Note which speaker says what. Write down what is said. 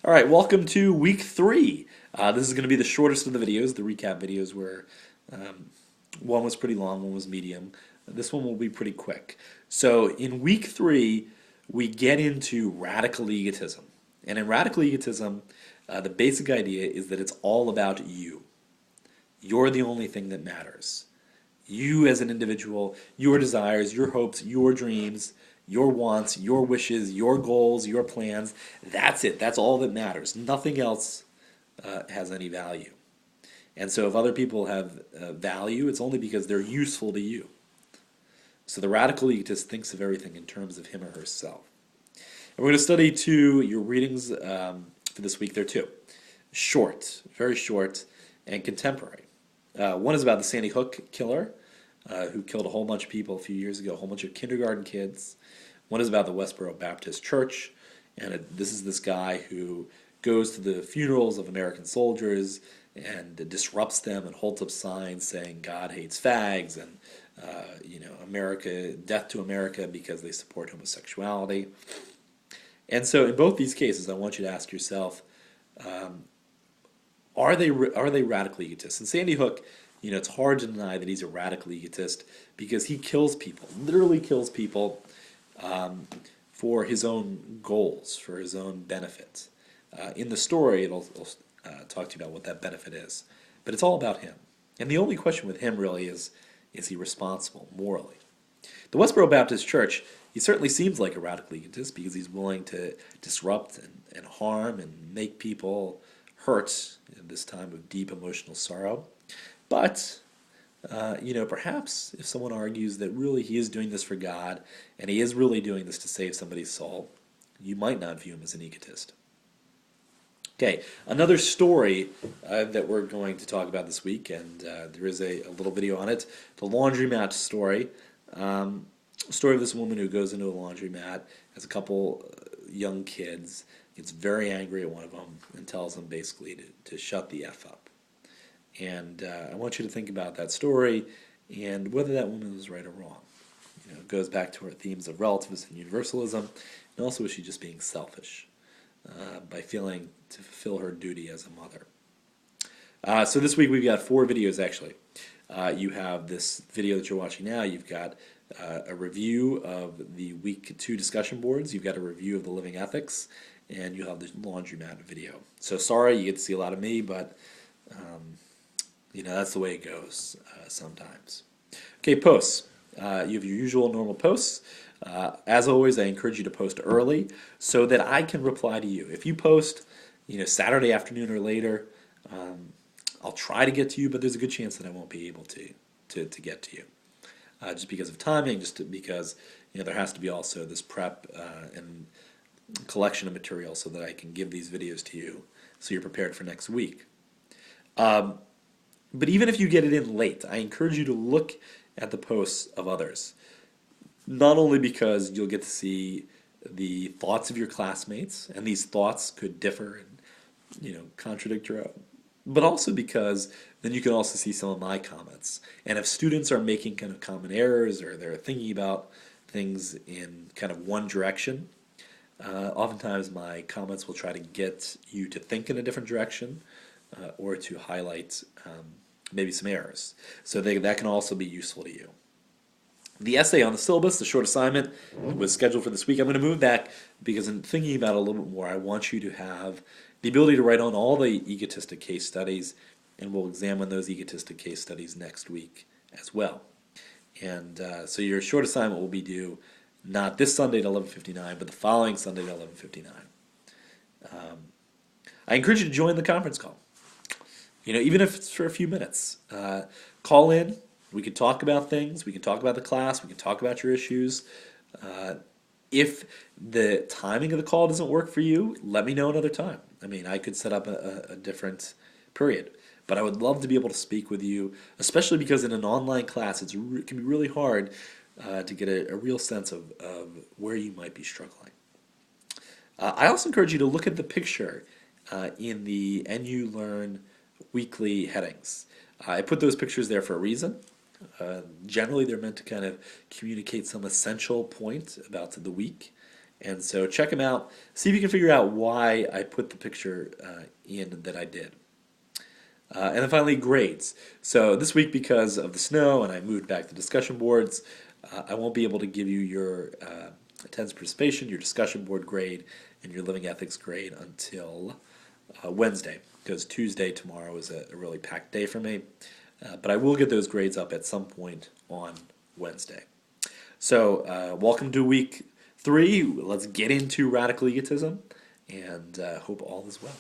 Speaker 1: All right, welcome to week three. This is going to be the shortest of the videos. The recap videos were one was pretty long, one was medium. This one will be pretty quick. So in week three, we get into radical egotism. And in radical egotism, the basic idea is that it's all about you. You're the only thing that matters. You as an individual, your desires, your hopes, your dreams, your wants, your wishes, your goals, your plans. That's it. That's all that matters. Nothing else has any value. And so if other people have value, it's only because they're useful to you. So the radical egotist thinks of everything in terms of him or herself. And we're going to study your readings for this week. There are two. Short, very short, and contemporary. One is about the Sandy Hook killer, who killed a whole bunch of people a few years ago, a whole bunch of kindergarten kids. One is about the Westboro Baptist Church, and this is this guy who goes to the funerals of American soldiers and disrupts them and holds up signs saying God hates fags and America, death to America because they support homosexuality. And so in both these cases, I want you to ask yourself, are they radical egotists? And Sandy Hook, it's hard to deny that he's a radical egotist because he kills people, literally kills people for his own goals, for his own benefit. In the story, it'll talk to you about what that benefit is, but it's all about him. And the only question with him really is he responsible morally? The Westboro Baptist Church, he certainly seems like a radical egotist because he's willing to disrupt and harm and make people hurt in this time of deep emotional sorrow. But, perhaps if someone argues that really he is doing this for God and he is really doing this to save somebody's soul, you might not view him as an egotist. Okay, another story that we're going to talk about this week, and there is a little video on it, the laundromat story. Story of this woman who goes into a laundromat, has a couple young kids, gets very angry at one of them, and tells them basically to shut the F up. And I want you to think about that story and whether that woman was right or wrong. It goes back to our themes of relativism and universalism, and also is she just being selfish by feeling to fulfill her duty as a mother. So this week we've got 4 videos actually. You have this video that you're watching now. You've got a review of the week 2 discussion boards. You've got a review of the living ethics, and you have the laundromat video. So sorry you get to see a lot of me, but that's the way it goes sometimes. Okay, posts. You have your usual normal posts. As always, I encourage you to post early so that I can reply to you. If you post, Saturday afternoon or later, I'll try to get to you, but there's a good chance that I won't be able to get to you. Just because of timing, just because there has to be also this prep and collection of material so that I can give these videos to you so you're prepared for next week. But even if you get it in late, I encourage you to look at the posts of others. Not only because you'll get to see the thoughts of your classmates, and these thoughts could differ and contradict your own, but also because then you can also see some of my comments. And if students are making kind of common errors or they're thinking about things in kind of one direction, oftentimes my comments will try to get you to think in a different direction or to highlight maybe some errors. So that can also be useful to you. The essay on the syllabus, the short assignment, was scheduled for this week. I'm going to move back because in thinking about it a little bit more, I want you to have the ability to write on all the egotistic case studies, and we'll examine those egotistic case studies next week as well. And so your short assignment will be due not this Sunday at 11:59, but the following Sunday at 11:59. I encourage you to join the conference call. Even if it's for a few minutes. Call in. We can talk about things. We can talk about the class. We can talk about your issues. If the timing of the call doesn't work for you, let me know another time. I could set up a different period. But I would love to be able to speak with you, especially because in an online class, it can be really hard to get a real sense of where you might be struggling. I also encourage you to look at the picture in the NU Learn weekly headings. I put those pictures there for a reason. Generally, they're meant to kind of communicate some essential point about the week, And so check them out. See if you can figure out why I put the picture in that I did. And then finally, grades. So this week, because of the snow and I moved back to discussion boards, I won't be able to give you your attendance participation, your discussion board grade, and your living ethics grade until Wednesday, because Tuesday tomorrow is a really packed day for me. But I will get those grades up at some point on Wednesday. So welcome to week 3. Let's get into radical egotism, and hope all is well.